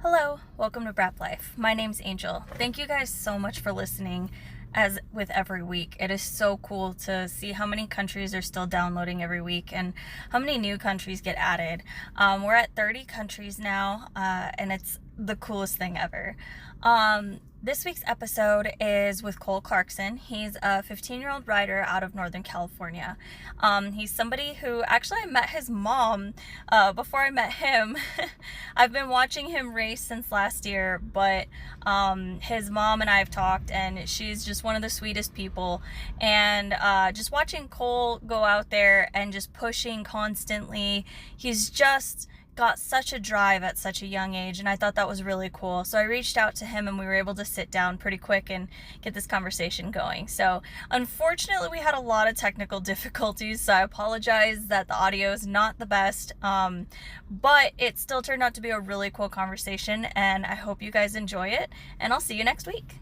Hello, welcome to Brap Life. My name's Angel. Thank you guys so much for listening. As with every week, it is so cool to see how many countries are still downloading every week and how many new countries get added. We're at 30 countries now, and it's the coolest thing ever. This week's episode is with Cole Clarkson. He's a 15-year-old rider out of Northern California. He's somebody who actually I met his mom before I met him. I've been watching him race since last year, but his mom and I have talked, and she's just one of the sweetest people. And just watching Cole go out there and just pushing constantly, he's just got such a drive at such a young age, and I thought that was really cool. So I reached out to him and we were able to sit down pretty quick and get this conversation going. So unfortunately we had a lot of technical difficulties, so I apologize that the audio is not the best, but it still turned out to be a really cool conversation, and I hope you guys enjoy it, and I'll see you next week.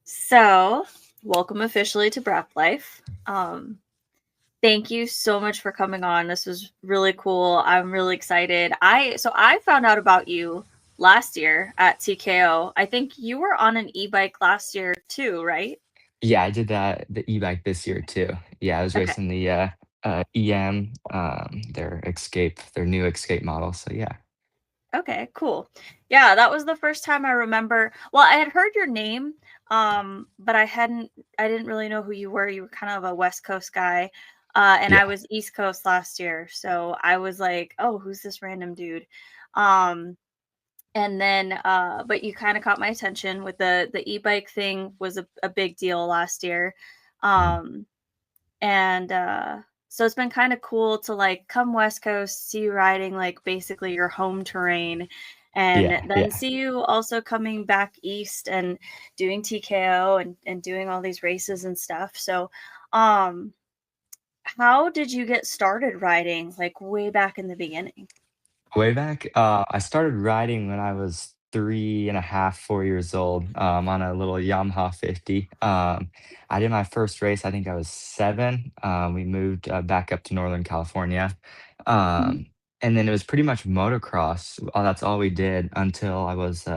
So welcome officially to Breath Life. Thank you so much for coming on. This was really cool. I'm really excited. I found out about you last year at TKO. I think you were on an e-bike last year too, right? Yeah, I did the e-bike this year too. Yeah, I was Okay. racing the EM, their new Escape model. So yeah. Okay, cool. Yeah, that was the first time I remember. Well, I had heard your name, but I didn't really know who you were. You were kind of a West Coast guy. And I Yeah. was East Coast last year. So I was like, oh, who's this random dude? Um, and then but you kind of caught my attention with the e-bike thing was a big deal last year. Mhm. Um, and so it's been kind of cool to like come West Coast, see you riding like basically your home terrain, and Yeah, then yeah. see you also coming back east and doing TKO and doing all these races and stuff. So um how did you get started riding like way back in the beginning? Way back, I started riding when I was 3.5, 4 years old, on a little Yamaha 50. I did my first race, I think I was 7. We moved back up to Northern California. Mhm. Um, and then it was pretty much motocross. That's all we did until I was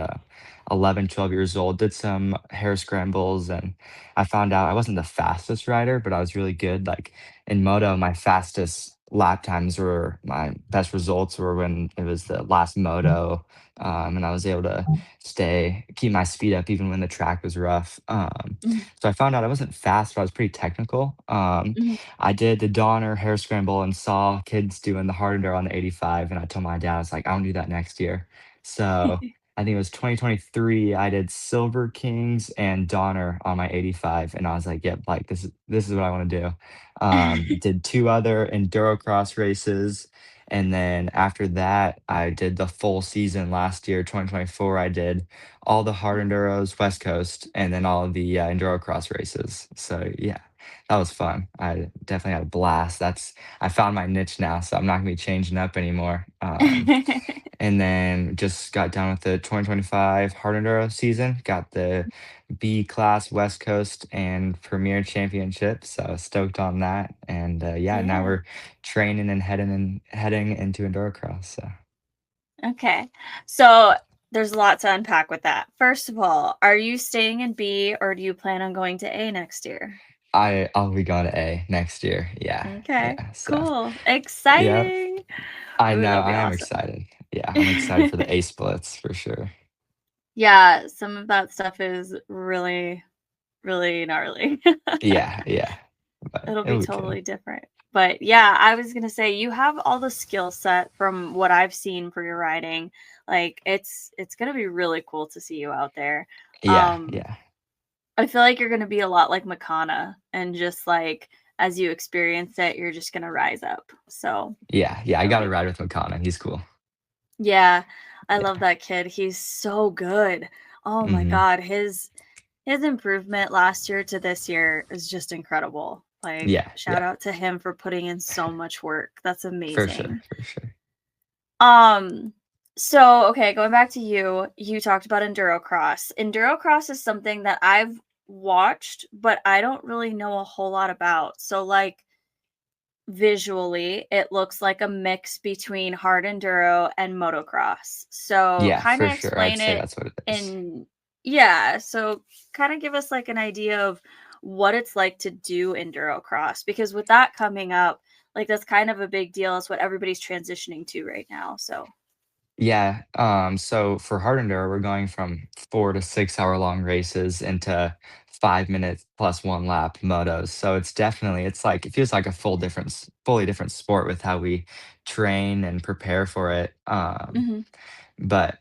11, 12 years old. Did some hair scrambles, and I found out I wasn't the fastest rider, but I was really good. Like in moto, my fastest lap times were my best results were when it was the last moto, and I was able to keep my speed up even when the track was rough. Mhm. So I found out I wasn't fast, but I was pretty technical. Mhm. I did the Donner hair scramble and saw kids doing the hard enduro on the 85, and I told my dad, I was like, I want to do that next year. So I think it was 2023. I did Silver Kings and Donner on my 85, and I was like, "Yep, like this is what I want to do." Did 2 other endurocross races, and then after that, I did the full season last year, 2024. I did all the hard enduros, West Coast, and then all of the endurocross races. So yeah, that was fun. I definitely had a blast. I found my niche now, so I'm not gonna be changing up anymore. And then just got done with the 2025 hard enduro season. Got the B class West Coast and Premier Championship. So stoked on that. And yeah, now Yeah. we're training and heading into endurocross. So Okay. So there's a lot to unpack with that. First of all, are you staying in B or do you plan on going to A next year? I'll be going to A next year. Yeah, Okay. yeah. So Cool. yeah, Exciting. I Ooh, know that'll be I am awesome. excited. Yeah, I'm excited for the A splits for sure. Yeah, some of that stuff is really, really gnarly. Yeah, yeah. But It'll be it'll be good. totally different. But yeah, I was gonna say you have all the skill set from what I've seen for your riding. Like it's gonna be really cool to see you out there. Yeah, Um, yeah. I feel like you're gonna be a lot like Makana and just like as you experience it, you're just gonna rise up. So Yeah, yeah, I it'll got to be ride with Makana. He's cool. yeah, I love Yeah. that kid. He's so good. Oh my Mhm. god, his improvement last year to this year is just incredible. Like, Yeah, shout yeah. out to him for putting in so much work. That's For sure, amazing. for sure. Um, so okay, going back to you, you talked about endurocross. Endurocross is something that I've watched, but I don't really know a whole lot about. So like visually, it looks like a mix between hard enduro and motocross. So, Yeah, kind for of sure. I'd explain say it that's what it is. in yeah, so kind of give us like an idea of what it's like to do endurocross because with that coming up, like that's kind of a big deal. It's what everybody's transitioning to right now. So, Yeah, so for hard enduro, we're going from 4 to 6 hour long races into 5 minutes plus one lap motos. So it's definitely it's like it feels like a fully different sport with how we train and prepare for it. mhm, But,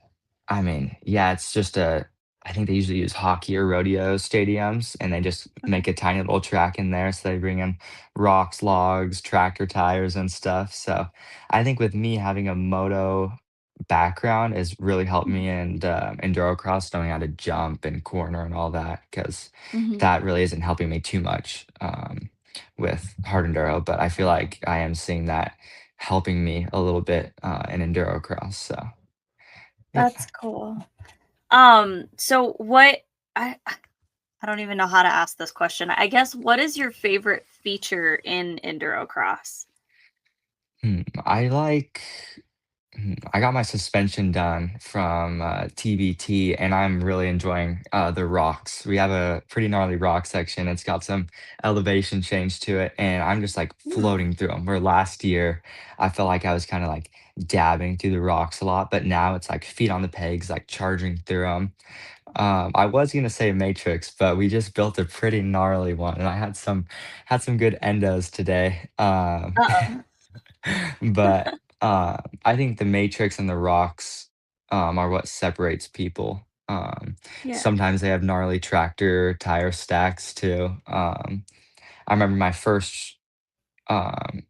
I mean, yeah, it's just a I think they usually use hockey or rodeo stadiums, and they just okay. make a tiny little track in there, so they bring in rocks, logs, tractor tires, and stuff, so I think with me having a moto background has really helped Mhm, me in, endurocross, knowing how to jump and corner and all that, because mhm. that really isn't helping me too much, with hard enduro, but I feel like I am seeing that helping me a little bit, in endurocross, so yeah. That's cool. So what I don't even know how to ask this question. I guess what is your favorite feature in endurocross? I like I got my suspension done from, TBT, and I'm really enjoying, the rocks. We have a pretty gnarly rock section. It's got some elevation change to it, and I'm just, like, Ooh. floating through them. Where last year, I felt like I was kinda, like, dabbing through the rocks a lot, but now it's, like, feet on the pegs, like, charging through them. I was gonna say Matrix, but we just built a pretty gnarly one, and I had some good endos today. Uh-oh. But, I think the Matrix and the rocks, are what separates people. Yeah. Sometimes they have gnarly tractor tire stacks too. I remember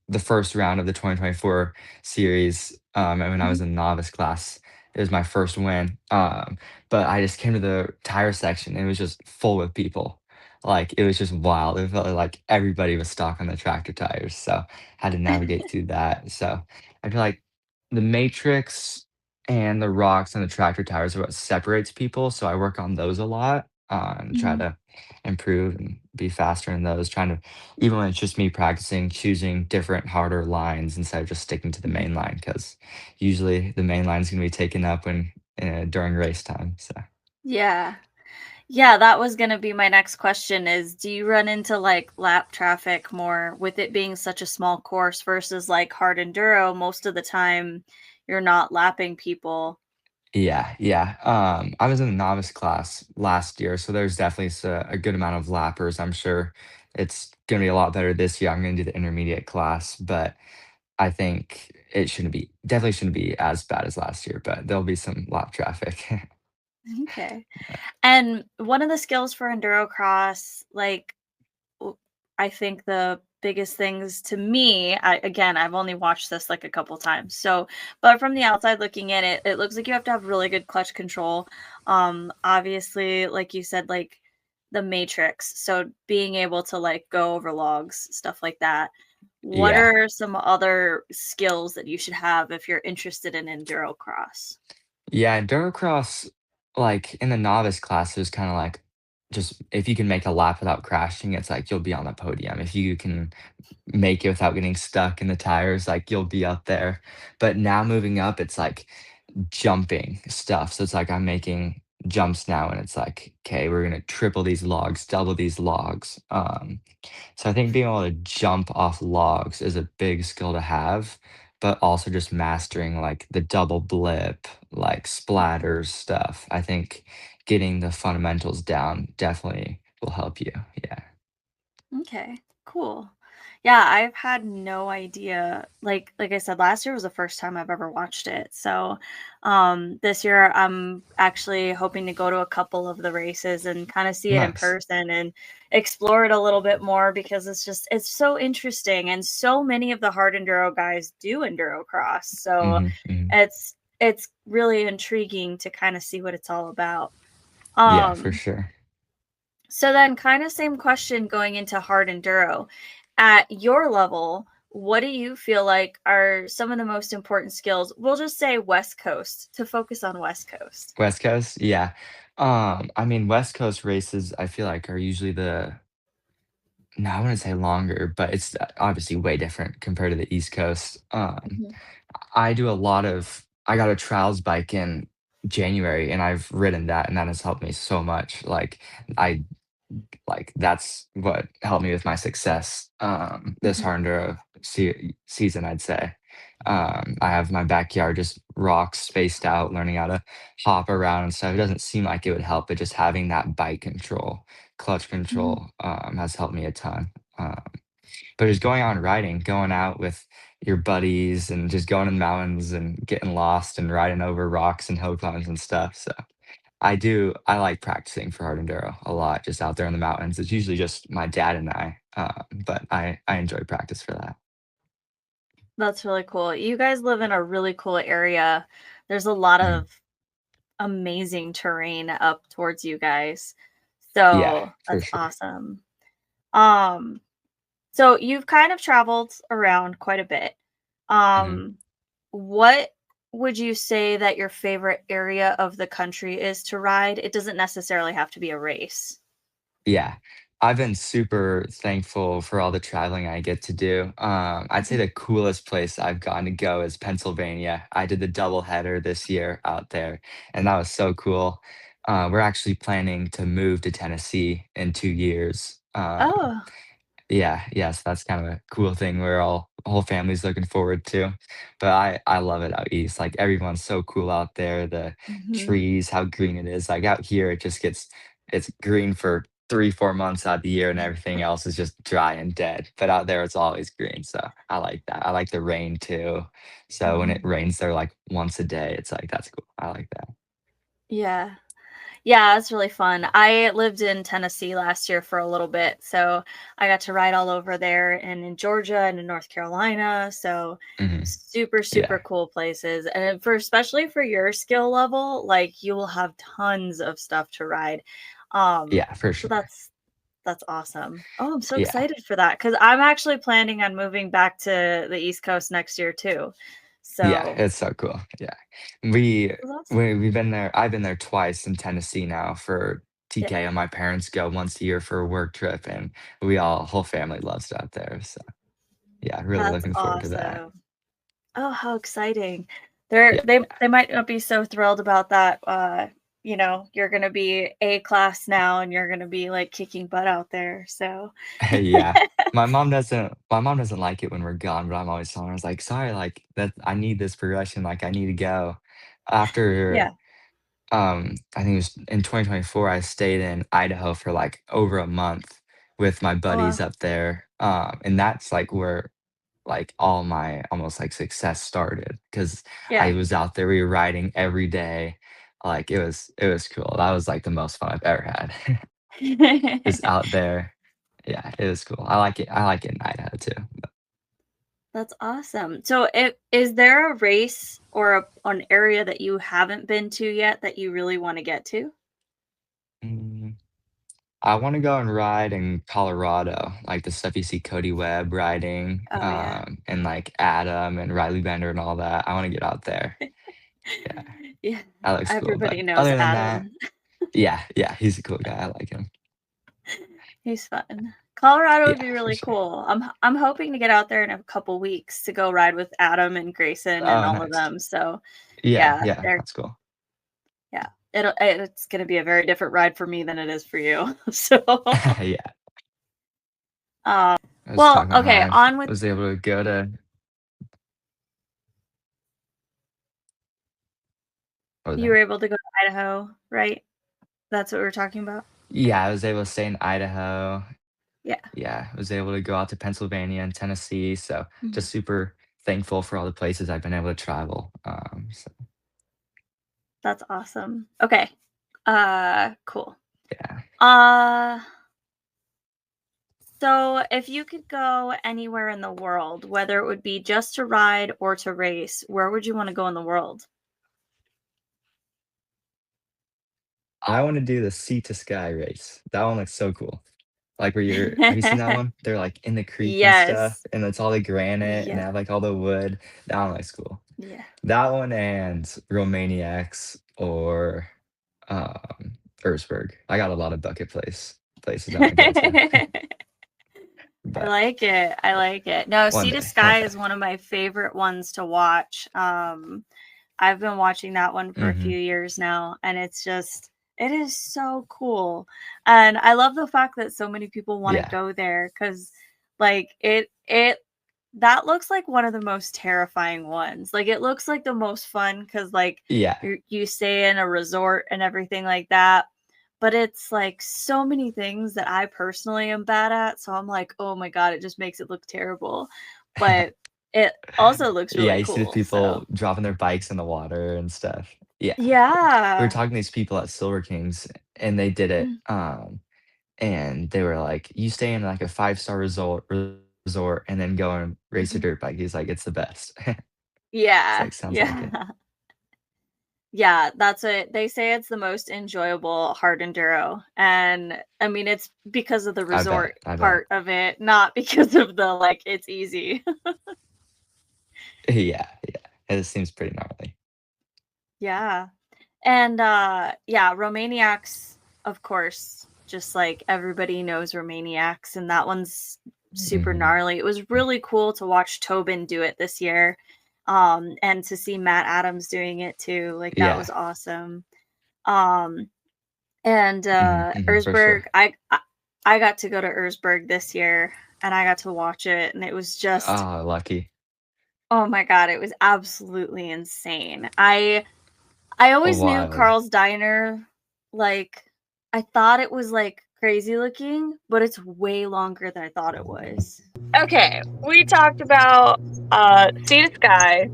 the first round of the 2024 series, and when I was Mhm. in novice class, it was my first win. But I just came to the tire section and it was just full with people. Like it was just wild. It felt like everybody was stuck on the tractor tires. So had to navigate through that. So I feel like the matrix and the rocks and the tractor tires are what separates people. So I work on those a lot and try Mhm. to improve and be faster in those, trying to even when it's just me practicing, choosing different harder lines instead of just sticking to the Mhm. main line, because usually the main line's gonna be taken up when during race time, so Yeah. Yeah, that was gonna be my next question is do you run into like lap traffic more with it being such a small course versus like hard enduro? Most of the time you're not lapping people. yeah, yeah, I was in the novice class last year, so there's definitely a good amount of lappers. I'm sure it's gonna be a lot better this year. I'm gonna do the intermediate class, but I think it shouldn't be definitely shouldn't be as bad as last year, but there'll be some lap traffic. Okay. And one of the skills for endurocross, like w- I think the biggest things to me, again, I've only watched this like a couple times. So, but from the outside looking in, it looks like you have to have really good clutch control. Obviously, like you said, like the matrix. So being able to like go over logs, stuff like that. What Yeah. are some other skills that you should have if you're interested in endurocross? Yeah, endurocross, like, in the novice class, it was kinda like, just if you can make a lap without crashing, it's like you'll be on the podium. If you can make it without getting stuck in the tires, like, you'll be up there. But now moving up, it's like jumping stuff. So it's like I'm making jumps now, and it's like, "Okay, we're gonna triple these logs, double these logs." So I think being able to jump off logs is a big skill to have, but also just mastering like the double blip, like splatters stuff. I think getting the fundamentals down definitely will help you. Yeah. Okay, cool. Yeah, I've had no idea. Like I said, last year was the first time I've ever watched it. So, this year I'm actually hoping to go to a couple of the races and kind of see it in Nice. person and explore it a little bit more because it's so interesting and so many of the hard enduro guys do enduro cross. So, Mhm, mhm. it's really intriguing to kind of see what it's all about. Yeah, for Um sure. so then kind of same question going into hard enduro. At your level, what do you feel like are some of the most important skills? We'll just say West Coast to focus on West Coast. West Coast? Yeah. I mean, West Coast races, I feel like are usually no, I wouldn't say longer, but it's obviously way different compared to the East Coast. Mhm. I do a lot of I got a trials bike in January and I've ridden that and that has helped me so much. I that's what helped me with my success this Mhm. hard enduro season, I'd say. I have my backyard just rocks spaced out, learning how to hop around and stuff. It doesn't seem like it would help, but just having that bike control, clutch Mhm. control, has helped me a ton. But just going out and riding, going out with your buddies and just going in the mountains and getting lost and riding over rocks and hill climbs and stuff. So I like practicing for hard enduro a lot, just out there in the mountains. It's usually just my dad and I, but I enjoy practice for that. That's really cool. You guys live in a really cool area. There's a lot Mhm. of amazing terrain up towards you guys. Yeah, So, for that's sure. awesome. Um, so you've kind of traveled around quite a bit. Mhm. Um, what would you say that your favorite area of the country is to ride? It doesn't necessarily have to be a race. Yeah. I've been super thankful for all the traveling I get to do. I'd say Mhm. the coolest place I've gotten to go is Pennsylvania. I did the double header this year out there, and that was so cool. We're actually planning to move to Tennessee in 2 years. Oh. Yeah, yes, that's kind of a cool thing we're all whole family's looking forward to. But I love it out east. Like everyone's so cool out there, the Mhm. trees, how green it is. Like out here it just gets it's green for 3, 4 months out of the year and everything else is just dry and dead. But out there it's always green. So I like that. I like the rain too. So when it Mhm. rains there like once a day, it's like that's cool. I like that. Yeah. Yeah, it's really fun. I lived in Tennessee last year for a little bit, so I got to ride all over there and in Georgia and in North Carolina. So Mhm. super, super Yeah. cool places. And for especially for your skill level, like you will have tons of stuff to ride. Yeah, for So sure. that's awesome. Oh, I'm so Yeah. excited for that because I'm actually planning on moving back to the East Coast next year too. Yeah, So it's so cool. Yeah. We that's awesome. we've been there I've been there twice in Tennessee now for Yeah, TK, and my parents go once a year for a work trip, and we all whole family loves it out there, so, yeah, really that's looking forward to that. awesome. Oh, how exciting. They're Yeah. they might not be so thrilled about that, you're gonna be A class now and you're gonna be, like, kicking butt out there, so Yeah. My mom doesn't like it when we're gone, but I'm always telling her, I was like, "Sorry, like, that I need this progression, like, I need to go." After Yeah. I think it was in 2024, I stayed in Idaho for, like, over a month with my Oh, buddies wow. up there, and that's, like, where, like, all my almost, like, success started because I Yeah. was out there, we were riding every day, like, it was cool. That was, like, the most fun I've ever had. Just out there. Yeah, it was cool. I like it in Idaho too. That's awesome. So, is there a race or an area that you haven't been to yet that you really wanna get to? Mm. I wanna go and ride in Colorado, like the stuff you see Cody Webb riding, Oh, yeah. and, like, Adam and Riley Bender and all that. I wanna get out there. Yeah, Yeah. that looks cool, but Everybody knows other than that Adam. yeah, yeah, he's a cool guy, I like him. He's fun. Colorado would Yeah, be for really sure. cool. I'm hoping to get out there in a couple weeks to go ride with Adam and Grayson and Oh, all of nice. them. So, Yeah, yeah, yeah, they're that's cool. yeah. It's gonna be a very different ride for me than it is for you. So, Yeah, um, I was well, talking about how okay, I on with was able to go to what was you were that? able to go to Idaho, right? That's what we were talking about? Yeah, I was able to stay in Idaho. Yeah. Yeah, I was able to go out to Pennsylvania and Tennessee, so Mhm. just super thankful for all the places I've been able to travel, so That's awesome. Okay. Cool. yeah. Uh, so if you could go anywhere in the world, whether it would be just to ride or to race, where would you wanna go in the world? I wanna do the sea to sky race. That one looks so cool. Like, where you're have you seen that one? They're, like, in the creek and stuff, Yes. and it's all the granite, and they Yeah. have, like, all the wood. That one looks cool. Yeah. That one and Romaniacs or, um, Erzberg. I got a lot of bucket places I wanna go to. I but like it. I like it. No, one Sea to day, one Sky day. is one of my favorite ones to watch. I've been watching that one for a Hmm. few years now, and it is so cool. And I love the fact that so many people want to Yeah, go there because, like, that looks like one of the most terrifying ones. Like, it looks like the most fun because, like, yeah, you stay in a resort and everything like that. But it's like so many things that I personally am bad at. So I'm like, oh my God, it just makes it look terrible. But it also looks yeah. really You see the cool. So people dropping their bikes in the water and stuff. Yeah, yeah. We were yeah. talking to these people at Silver Kings, and they did it. Mm, And they were like, "You stay in like a five-star resort, and then go and race a mhm. dirt bike." He's like, "It's the best." It's Yeah. like, "Sounds like it." Yeah. Yeah, that's it. They say it's the most enjoyable hard enduro. And I mean, it's because of the I bet, resort I bet. part of it, not because of the like, it's easy. Yeah, yeah. It seems pretty gnarly. Yeah. And yeah, Romaniacs, of course, just like everybody knows Romaniacs, and that one's super Mhm. gnarly. It was really cool to watch Tobin do it this year. And to see Matt Adams doing it too. Like that was Yeah. awesome. Um and Mhm, mhm, for Erzberg, sure. I got to go to Erzberg this year and I got to watch it and it was just Oh, lucky. oh my god, it was absolutely insane. I always knew Wild. Carl's Diner, like, I thought it was, like, crazy looking, but it's way longer than I thought it was. Okay, we talked about, Sea to Sky,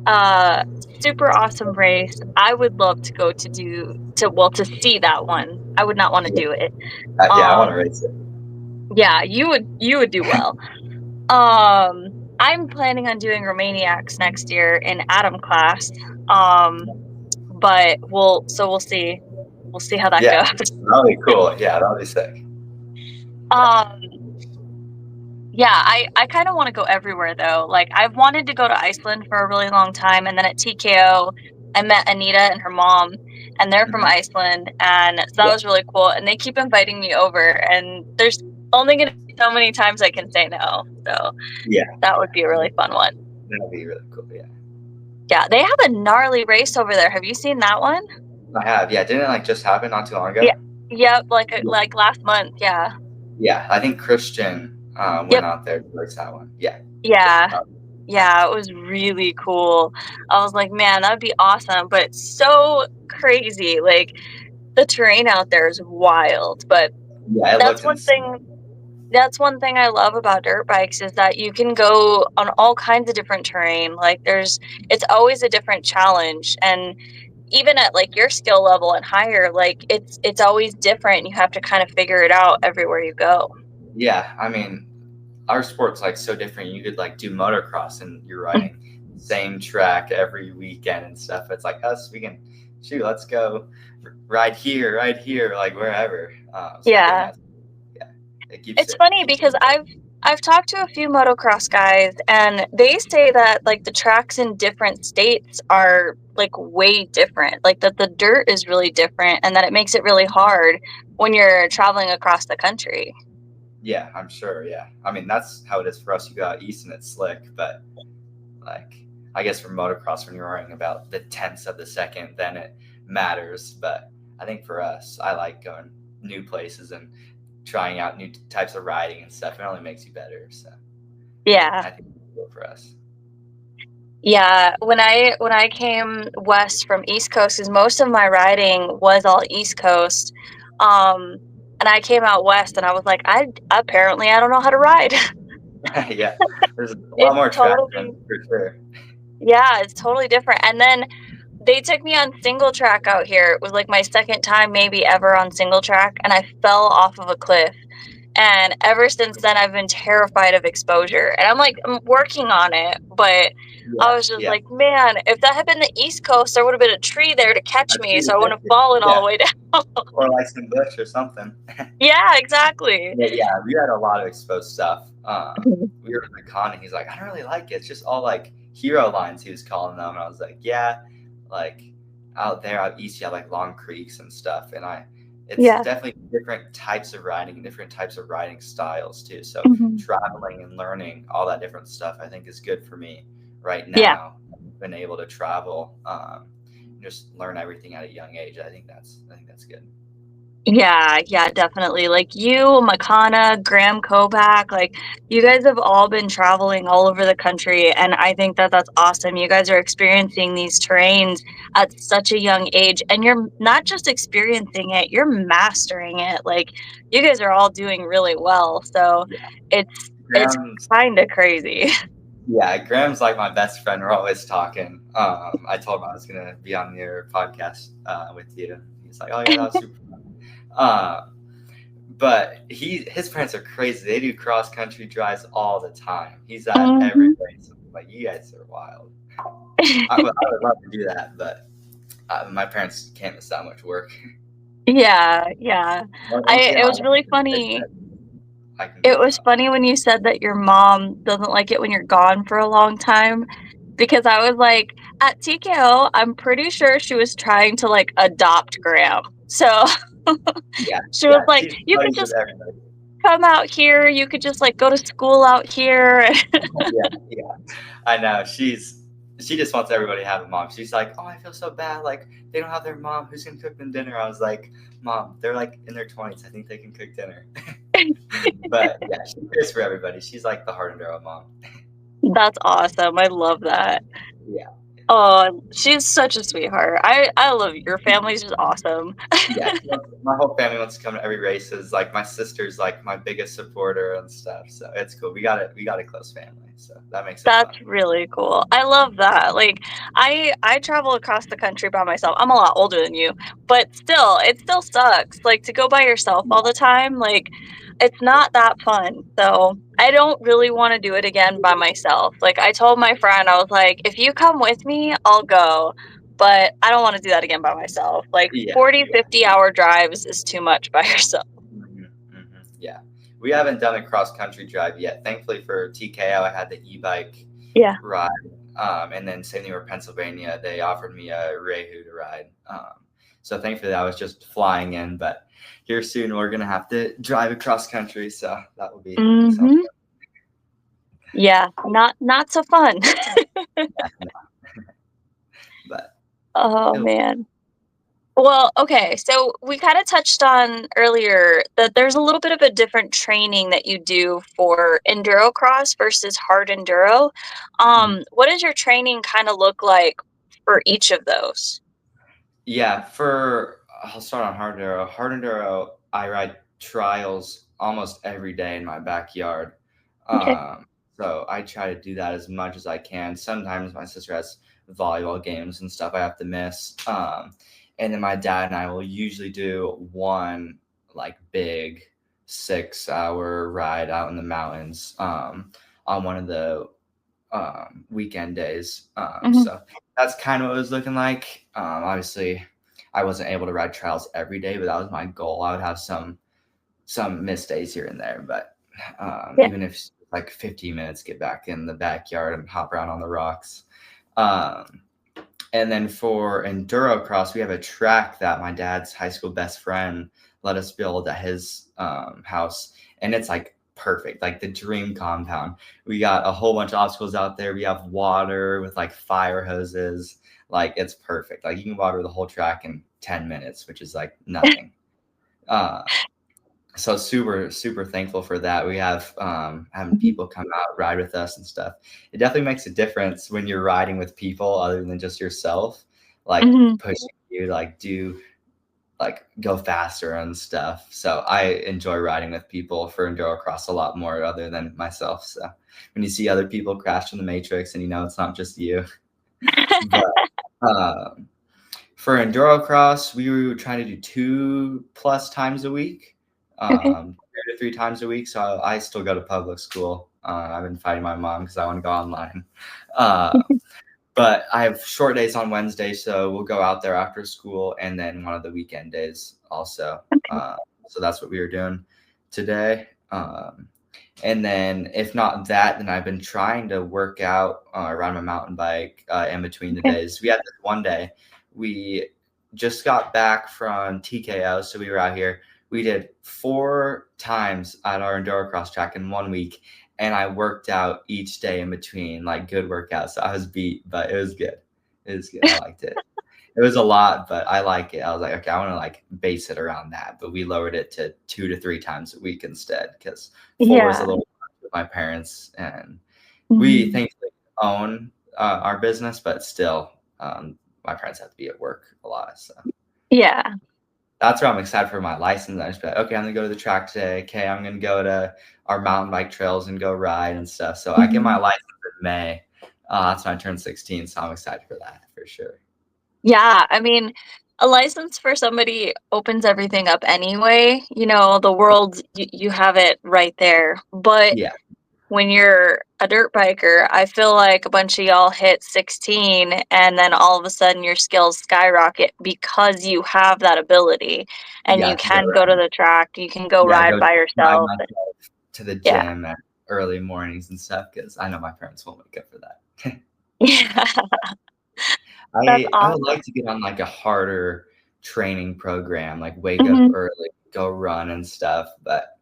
uh, super awesome race. I would love to go to see that one. I would not wanna Yeah, do it. yeah, I want to Um, race it. yeah, you would do well. I'm planning on doing Romaniacs next year in Atom class. Um, but we'll see. We'll see how that Yeah, goes. that'll be cool. Yeah, that'll be sick. Um, yeah, I kind of want to go everywhere though. Like I've wanted to go to Iceland for a really long time, and then at TKO, I met Anita and her mom, and they're from Hmm. Iceland, and so that Yeah, was really cool. And they keep inviting me over, and there's only gonna be so many times I can say no. So yeah, that would yeah. be a really fun one. That'll be really cool. Yeah, Yeah, they have a gnarly race over there. Have you seen that one? I have. Yeah, didn't it like just happen not too long ago? Yeah. Yep, Yeah, like last month. Yeah. yeah. I think Christian went Yep. out there to race that one. Yeah, yeah. Yeah. Yeah, it was really cool. I was like, "Man, that'd be awesome," but it's so crazy, like, the terrain out there is wild, but Yeah, it that's looked one insane. thing that's one thing I love about dirt bikes is that you can go on all kinds of different terrain, like, it's always a different challenge, and even at, like, your skill level and higher, like, it's always different, you have to kind of figure it out everywhere you go. Yeah, I mean, our sport's like so different. You could like do motocross and you're riding same track every weekend and stuff. It's like us, we can shoot, let's go ride here, like wherever. So I think Yeah. that's yeah, it It's funny keeps because it. I've talked to a few motocross guys and they say that like the tracks in different states are like way different. Like that the dirt is really different and that it makes it really hard when you're traveling across the country. Yeah, I'm sure. Yeah, I mean that's how it is for us. You go out east and it's slick, but like I guess for motocross, when you're worrying about the tenths of the second, then it matters. But I think for us, I like going new places and trying out new types of riding and stuff. It only makes you better. So Yeah. I think it's cool for us. Yeah, when I came west from East Coast, because most of my riding was all East Coast, um, and I came out west and I was like, I don't know how to ride. Yeah, there's a lot It's more totally traction for sure. Yeah, it's totally different. And then they took me on single track out here. It was like my second time maybe ever on single track, and I fell off of a cliff. And ever since then, I've been terrified of exposure. And I'm working on it, but I Yeah, was just yeah. like, man, if that had been the East Coast, there would have been a tree there to catch A me, tree so to I wouldn't catch have you. fallen all Yeah, the way down. or like some bush or something. Yeah, exactly. Yeah, we had a lot of exposed stuff. We were in the con, and he's like, I don't really like it. It's just all like hero lines. He was calling them, and I was like, yeah, like out there out east, you have like long creeks and stuff. And it's Yeah. definitely different types of riding and different types of riding styles too. So Mhm. traveling and learning all that different stuff, I think, is good for me right Yeah. now. I've been able to travel, just learn everything at a young age. I think that's good. Yeah, yeah, definitely. Like you, Makana, Graham Kobach, like you guys have all been traveling all over the country, and I think that that's awesome. You guys are experiencing these terrains at such a young age, and you're not just experiencing it, you're mastering it. Like you guys are all doing really well. So Yeah, it's Graham's kind of crazy. yeah, Graham's like my best friend. We're always talking. I told him I was gonna be on your podcast with you. He's like, "Oh yeah, that was super fun." But his parents are crazy. They do cross country drives all the time. He's at every Mhm. race. I'm like, you guys are wild. I would love to do that, but my parents can't miss that much work. Yeah, yeah. Once I get It my was really license, funny. I can It go was out. funny when you said that your mom doesn't like it when you're gone for a long time, because I was like, at TKO, I'm pretty sure she was trying to like adopt Graham. So Yeah, she was yeah. like, She's you could buddies with just everybody. come out here, you could just like go to school out here. Yeah, yeah. I know. She just wants everybody to have a mom. She's like, oh, I feel so bad. Like they don't have their mom. Who's gonna cook them dinner? I was like, Mom, they're like in their 20s. I think they can cook dinner. But yeah, she cares for everybody. She's like the heart and girl mom. That's awesome. I love that. Yeah, Oh, she's such a sweetheart. I love you. Your family's just awesome. yeah. My whole family wants to come to every race. Is like my sister's like my biggest supporter and stuff. So it's cool. We got a close family. So that makes it That's fun. really cool. I love that. Like I travel across the country by myself. I'm a lot older than you, but still, it still sucks. Like to go by yourself all the time, like it's not that fun. So, I don't really want to do it again by myself. Like I told my friend, I was like, if you come with me, I'll go. But I don't want to do that again by myself. Like Yeah, 40, yeah. 50-hour drives is too much by yourself. Yeah. We haven't done a cross country drive yet. Thankfully for TKO, I had the e-bike Yeah. ride. And then same thing with Pennsylvania, they offered me a Rehu to ride. So thankfully I was just flying in, but here soon we're gonna have to drive across country, so that will be something. Mhm. Yeah, not so fun. Yeah, no, but Oh it'll, man. Well, okay, so we kind of touched on earlier that there's a little bit of a different training that you do for endurocross versus hard enduro. What does your training kind of look like for each of those? yeah, I'll start on hard enduro. Hard enduro, I ride trials almost every day in my backyard. Okay. Um, so I try to do that as much as I can. Sometimes my sister has volleyball games and stuff I have to miss. And then my dad and I will usually do one like big 6 hour ride out in the mountains on one of the weekend days. Hmm. So that's kind of what it was looking like. Obviously, I wasn't able to ride trials every day, but that was my goal. I would have some missed days here and there, but Yeah. even if like 15 minutes, get back in the backyard and hop around on the rocks. Um, and then for endurocross, we have a track that my dad's high school best friend let us build at his house, and it's like perfect, like the dream compound. We got a whole bunch of obstacles out there. We have water with like fire hoses. Like it's perfect. Like you can water the whole track in 10 minutes, which is like nothing. Uh, so super thankful for that. We have having Hmm. people come out ride with us and stuff. It definitely makes a difference when you're riding with people other than just yourself, like Hmm. pushing you like do like go faster and stuff. So I enjoy riding with people for endurocross a lot more other than myself. So when you see other people crash in the matrix and you know it's not just you. But um, for endurocross, we were trying to do 2+ times a week, Okay. 2 to 3 times a week. So I still go to public school. I've been fighting my mom because I want to go online. Uh, but I have short days on Wednesday, so we'll go out there after school and then one of the weekend days also. Okay. So that's what we were doing today. And then if not that, then I've been trying to work out, ride my mountain bike in between the Okay. days. We had this one day we just got back from TKO, so we were out here. We did 4 times at our endurocross track in 1 week, and I worked out each day in between, like good workouts. So I was beat, but it was good. It was good. I liked it. It was a lot, but I like it. I was like, okay, I want to like base it around that. But we lowered it to 2 to 3 times a week instead, because 4 was a Yeah. little much with my parents, and we Mhm. thankfully own our business, but still, my parents have to be at work a lot. So Yeah. that's where I'm excited for my license. I just be like, okay, I'm gonna go to the track today. Okay, I'm gonna go to our mountain bike trails and go ride and stuff. So I get my Mhm. license in May. That's when I turn 16, so I'm excited for that for sure. Yeah, I mean, a license for somebody opens everything up anyway. You know, the world, you have it right there. But Yeah, when you're a dirt biker, I feel like a bunch of y'all hit 16 and then all of a sudden your skills skyrocket because you have that ability and yeah, you to go can go to ride. the track, you can go Yeah, ride go by drive yourself. myself to the Yeah. gym at early mornings and stuff because I know my parents won't wake up for that. Yeah, that's I would awesome. like to get on like a harder training program, like wake up Mhm. early, go run and stuff. But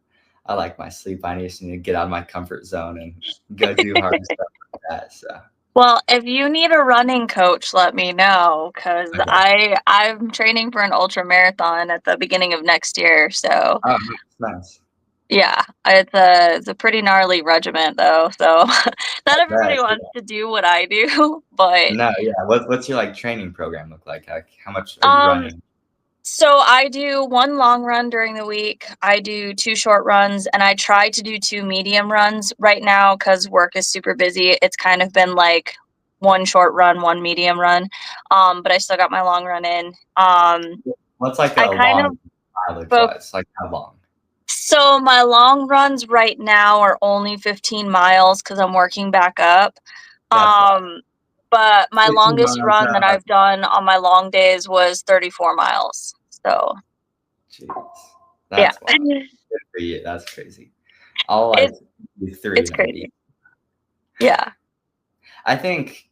I like my sleep. I just need to get out of my comfort zone and go do hard stuff like that. So Well, if you need a running coach, let me know because okay. I'm training for an ultra marathon at the beginning of next year. So Oh, nice. yeah, it's a pretty gnarly regiment though. So I not everybody bet. wants to do what I do, but No, yeah. What's your like training program look like? Like how much are you um running? so I do one long run during the week. I do 2 short runs and I try to do 2 medium runs right now cuz work is super busy. It's kind of been like one short run, one medium run. But I still got my long run in. What's like I a kind long of mileage spoke wise? Like how long? So my long runs right now are only 15 miles because I'm working back up. That's wild. Um, but my 15 longest miles. run that I've done on my long days was 34 miles. So Jeez, yeah, that's wild. Good for you. That's crazy. I'll like it's do 3 it's and I'm beat. crazy. Yeah. I think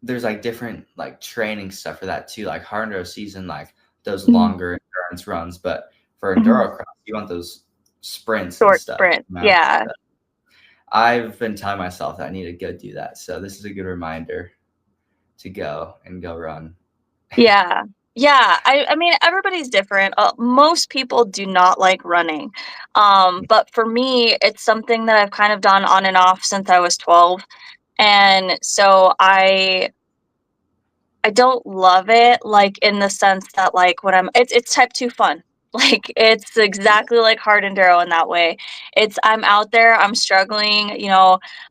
there's like different like training stuff for that too. Like hard enduro season, like those Mhm. longer endurance runs, but for Mhm. endurocross, you want those sprints and Short stuff. sprint. You know? Yeah. But I've been telling myself that I need to go do that. So this is a good reminder to go and go run. Yeah. Yeah. I mean, everybody's different. Most people do not like running. But for me, it's something that I've kind of done on and off since I was 12. And so I don't love it, like, in the sense that, like, when it's type 2 fun. Like, it's exactly like hard enduro in that way. I'm out there, I'm struggling,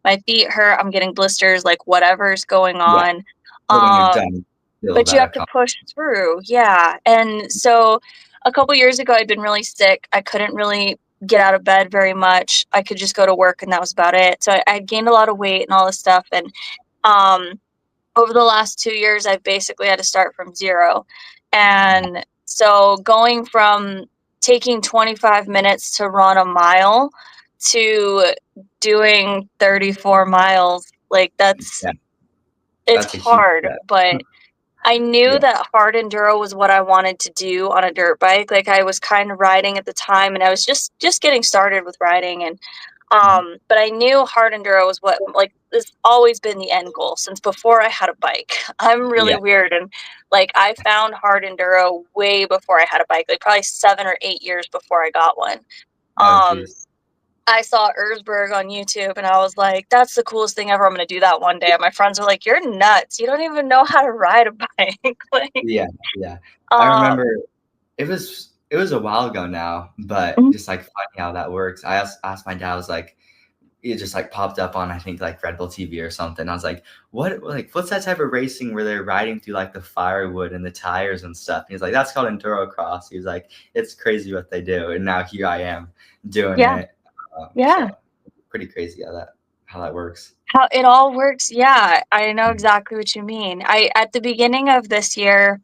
my feet hurt, I'm getting blisters, like, whatever's going Yeah. on. But when you're Um, done, you feel but you that have to push through, yeah, and so a couple years ago, I'd been really sick, I couldn't really get out of bed very much, I could just go to work and that was about it. So I gained a lot of weight and all this stuff, and, um over the last 2 years, I've basically had to start from 0. And so going from taking 25 minutes to run a mile to doing 34 miles, like yeah, it's that's a huge hard, step. but I knew Yeah. that hard enduro was what I wanted to do on a dirt bike. Like I was kind of riding at the time and I was just getting started with riding, and Mhm. but I knew hard enduro was what, like, it's always been the end goal since before I had a bike. I'm really Yeah. weird, and like I found hard enduro way before I had a bike, like probably 7 or 8 years before I got one. Oh Um geez. I saw Erzberg on YouTube and I was like, that's the coolest thing ever. I'm going to do that one day. And my friends were like, you're nuts. You don't even know how to ride a bike. Like, Yeah, yeah. I um, remember it was a while ago now, but mhm. just like funny how that works. I asked my dad, I was like, it just like popped up on I think like Red Bull TV or something. I was like, what's that type of racing where they're riding through like the firewood and the tires and stuff? And he's like, that's called endurocross. He was like, it's crazy what they do. And now here I am doing Yeah, it. yeah. So pretty crazy how that works. How it all works. Yeah, I know Mhm. exactly what you mean. At the beginning of this year,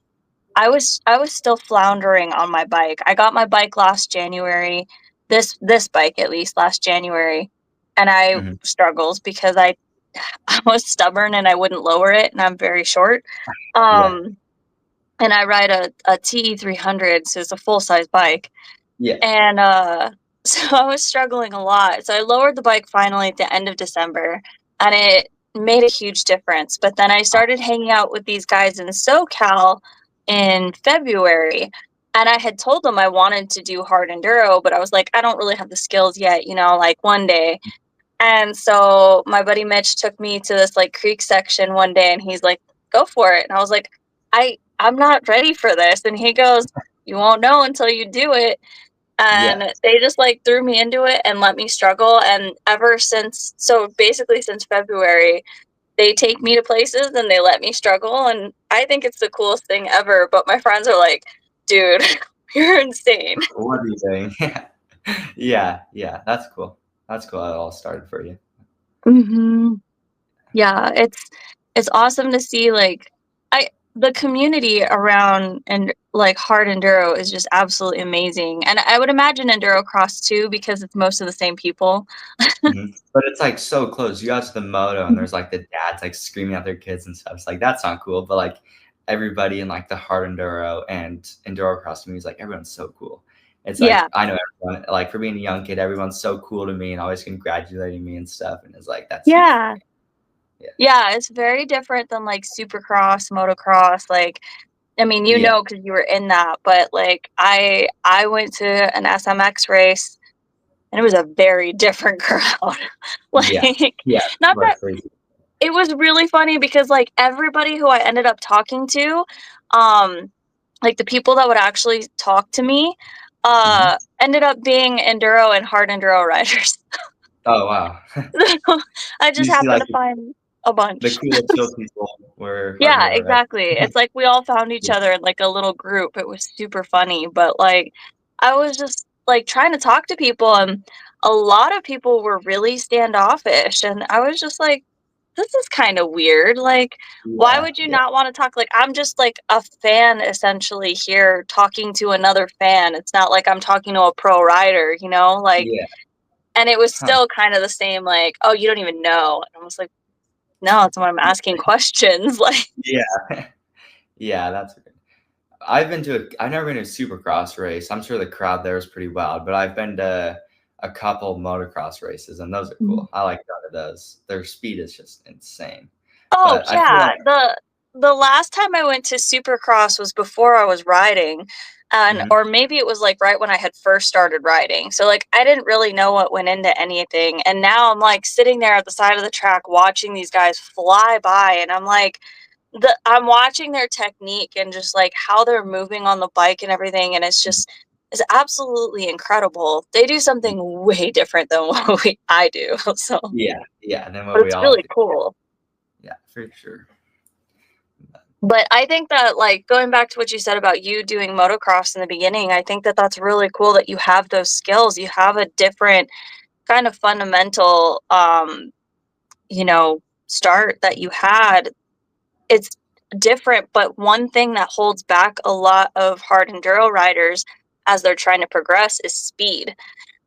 I was still floundering on my bike. I got my bike last January, this bike at least last January, and I Mhm. struggles because I was stubborn and I wouldn't lower it, and I'm very short. Yeah. Um and I ride a TE300, so it's a full-size bike. Yeah. And so I was struggling a lot. So I lowered the bike finally at the end of December, and it made a huge difference. But then I started hanging out with these guys in SoCal in February, and I had told them I wanted to do hard enduro, but I was like, I don't really have the skills yet, like one day. And so my buddy Mitch took me to this like creek section one day, and he's like, go for it. And I was like, I'm not ready for this. And he goes, you won't know until you do it. Yeah. And they just like threw me into it and let me struggle. And ever since, so basically since February, they take me to places and they let me struggle. And I think it's the coolest thing ever. But my friends are like, dude, you're insane. What are you saying? Yeah. Yeah. That's cool. That's cool. How it all started for you. Mm-hmm. Yeah, it's awesome to see like I the community around and like hard enduro is just absolutely amazing. And I would imagine endurocross too because it's most of the same people. But it's like so close. You got to the moto, and there's like the dads like screaming at their kids and stuff. It's like that's not cool. But like everybody in like the hard enduro and endurocross community is like everyone's so cool. It's Yeah. like I know everyone. Like for being a young kid, everyone's so cool to me and always congratulating me and stuff. And it's like that's huge for Yeah. me. Yeah. Yeah, it's very different than like supercross, motocross, like I mean, Yeah. because you were in that, but like I went to an SMX race and it was a very different crowd. Yeah. Like Yeah. not People are that crazy. it was really funny because like everybody who I ended up talking to, um, like the people that would actually talk to me, Mhm. ended up being enduro and hard enduro riders. Oh wow. So I just You see happened like to find a the bunch. cool chill people were hard Yeah, enduro riders. exactly. It's like we all found each Yeah. other in like a little group. It was super funny, but like I was just like trying to talk to people and a lot of people were really standoffish and I was just like this is kind of weird. Like why Yeah. would you Yeah. not want to talk like I'm just like a fan essentially here talking to another fan. It's not like I'm talking to a pro rider. Like Yeah. and it was Huh. still kind of the same like, "Oh, you don't even know." And I was like, "No, it's when I'm asking questions." Like Yeah. Yeah, that's good. I've never been to a supercross race. I'm sure the crowd there is pretty wild, but I've been to a couple motocross races, and those are cool. I like going to those. Their speed is just insane. oh, But I feel yeah. like The last time I went to Supercross was before I was riding, and Mhm. or maybe it was, like, right when I had first started riding. So, like, I didn't really know what went into anything, and now I'm, like, sitting there at the side of the track watching these guys fly by, and I'm like I'm watching their technique and just, like, how they're moving on the bike and everything, and it's absolutely incredible. They do something way different than what I do, so Yeah, yeah, than but what we it's all really do. cool. Yeah, for sure. But I think that, like, going back to what you said about you doing motocross in the beginning, I think that that's really cool that you have those skills. You have a different kind of fundamental, start that you had. It's different, but one thing that holds back a lot of hard enduro riders as they're trying to progress is speed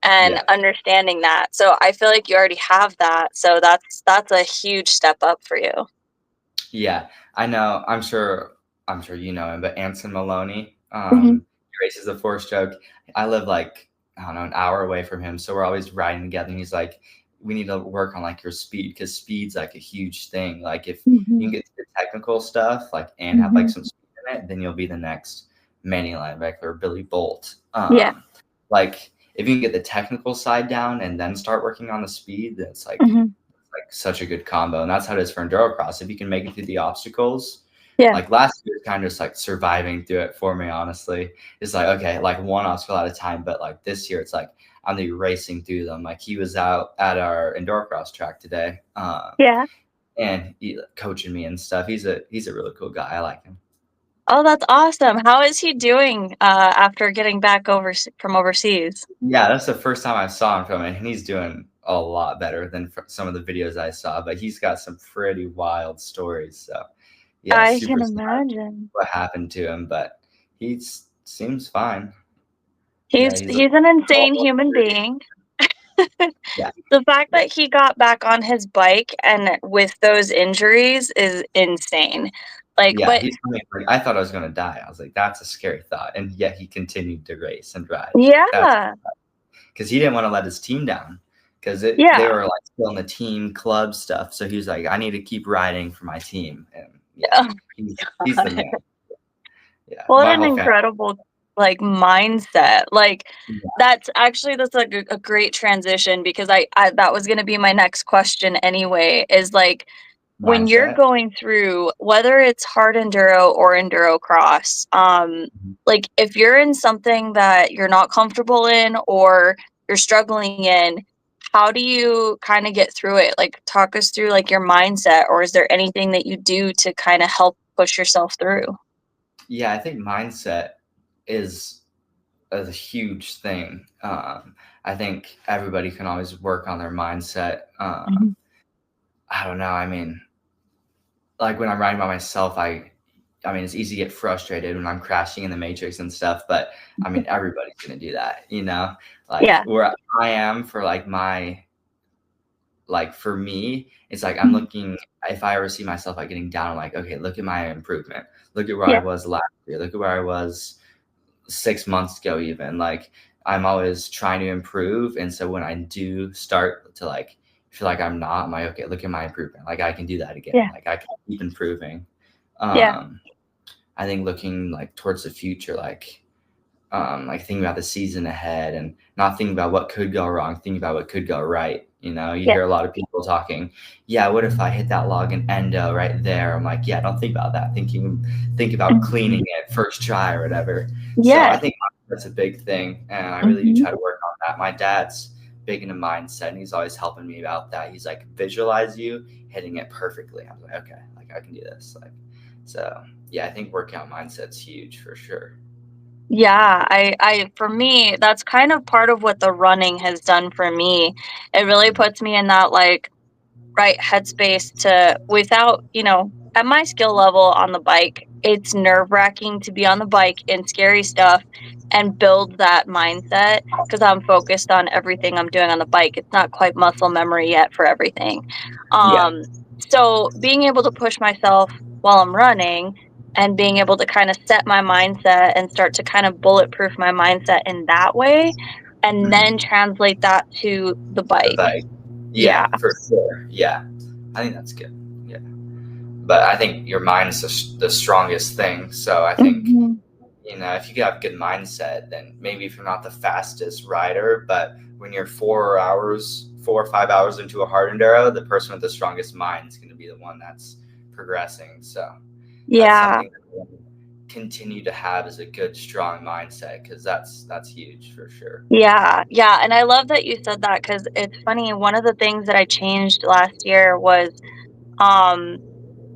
and Yeah. understanding that. So I feel like you already have that. So that's a huge step up for you. Yeah, I know. I'm sure you know him, but Anson Maloney, Mhm. he races a four stroke. I live like I don't know an hour away from him, so we're always riding together. And he's like, "We need to work on like your speed because speed's like a huge thing. Like if you can Mhm. get to the technical stuff, like and have like Mhm. some speed in it, then you'll be the next Manny linebacker or Billy Bolt. Yeah. Like if you can get the technical side down and then start working on the speed, then it's Mhm. like such a good combo, and that's how it is for endurocross. If you can make it through the obstacles, Yeah. like last year, kind of just like surviving through it for me. Honestly, it's like okay, like one obstacle at a time. But like this year, it's like I'm the racing through them. Like he was out at our endurocross track today, Yeah. and he coaching me and stuff. He's a really cool guy. I like him. Oh, that's awesome. How is he doing, after getting back from overseas? Yeah, that's the first time I saw him from it, and he's doing a lot better than some of the videos I saw. But he's got some pretty wild stories. So yeah, I super can sad imagine. what happened to him, but he seems fine. Yeah, He's he's a he's an insane almost human 30. being. Yeah, The fact yeah, that he got back on his bike and with those injuries is insane. Like, Yeah, but he's like, I thought I was gonna die. I was like, that's a scary thought. And yet he continued to race and drive. Like, that's yeah, because he didn't want to let his team down because they yeah, were like still in the team club stuff. So he was like, I need to keep riding for my team. And yeah, oh, he's the God. man. Yeah, What my an whole family. incredible like mindset. Like Yeah, that's like a great transition because I that was going to be my next question anyway, is like when you're mindset. going through whether it's hard enduro or enduro cross, Mhm. like if you're in something that you're not comfortable in or you're struggling in, how do you kind of get through it? Like talk us through like your mindset, or is there anything that you do to kind of help push yourself through? Yeah, I think mindset is a huge thing. I think everybody can always work on their mindset. Mhm. I don't know. I mean, like when I'm riding by myself, I mean, it's easy to get frustrated when I'm crashing in the matrix and stuff, but I mean, everybody's gonna do that, you know? Like Yeah. where I am for like my like for me, it's like I'm Mhm. looking if I ever see myself like getting down, I'm like, okay, look at my improvement. Look at where I Yeah. was last year. Look at where I was 6 months ago, even. Like I'm always trying to improve. And so when I do start to like feel like I'm like, okay, look at my improvement. Like I can do that again. Yeah. Like I can keep improving. Yeah. Um, I think looking like towards the future, like thinking about the season ahead and not thinking about what could go wrong, thinking about what could go right. You know, you Yeah. hear a lot of people talking, yeah, what if I hit that log in endo right there? I'm like, yeah, don't think about that. Think about Mhm. cleaning it first try or whatever. So I Yes. think that's a big thing. And I really do Mhm. try to work on that. My dad's big into mindset and he's always helping me about that. He's like, visualize you hitting it perfectly. I was like, okay, like I can do this. Like, so yeah, I think working on mindset's huge for sure. Yeah, for me, that's kind of part of what the running has done for me. It really Mhm. puts me in that like right headspace to without, at my skill level on the bike, it's nerve-wracking to be on the bike in scary stuff and build that mindset because I'm focused on everything I'm doing on the bike. It's not quite muscle memory yet for everything. Yeah. Um, so being able to push myself while I'm running and being able to kind of set my mindset and start to kind of bulletproof my mindset in that way and then Mhm. translate that to the The bike. bike. Yeah. Yeah, for sure. Yeah, I think that's good. Yeah, but I think your mind's the strongest thing. So I think Mhm. if you have a good mindset, then maybe if you're not the fastest rider, but when you're 4 or 5 hours into a hard enduro, the person with the strongest mind is going to be the one that's progressing. So that's Yeah. something that we want to continue to have is a good, strong mindset because that's huge for sure. Yeah, yeah, and I love that you said that because it's funny, one of the things that I changed last year was, um,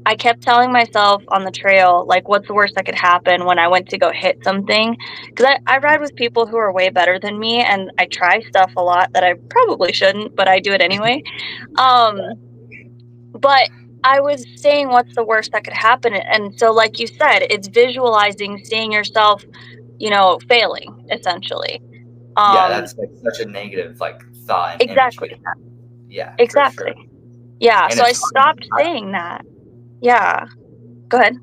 I kept telling myself on the trail, like, what's the worst that could happen when I went to go hit something? Because I ride with people who are way better than me, and I try stuff a lot that I probably shouldn't, but I do it anyway. Um, but I was saying, "What's the worst that could happen?" And so, like you said, it's visualizing seeing yourself, failing, essentially. Yeah, Um, that's like such a negative like thought and image we exactly. have. Yeah, for Exactly. sure. Yeah, And so I it's hard. stopped saying that. Yeah. Go ahead.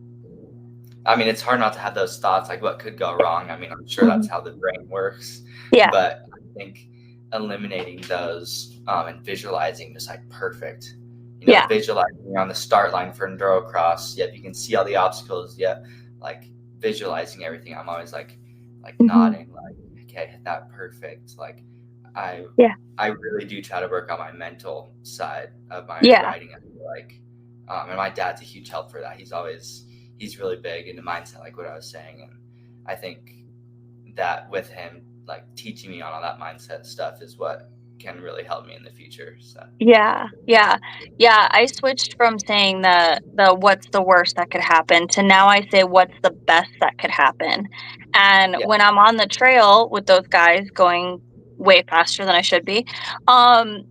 I mean, it's hard not to have those thoughts like what could go wrong. I mean, I'm sure that's Mhm. how the brain works, Yeah. but I think eliminating those and visualizing just like perfect. Yeah. Visualizing you're on the start line for endurocross. Yep, you can see all the obstacles. Yep, like visualizing everything. I'm always like Mhm. nodding, like okay, hit that perfect. Like I Yeah. I really do try to work on my mental side of my Yeah. writing. I feel like, and my dad's a huge help for that. He's really big into mindset, like what I was saying, and I think that with him, like teaching me on all that mindset stuff, is what can really help me in the future. So Yeah, yeah. Yeah, I switched from saying the "what's the worst that could happen" to now I say, "What's the best that could happen?" And yeah, when I'm on the trail with those guys going way faster than I should be, then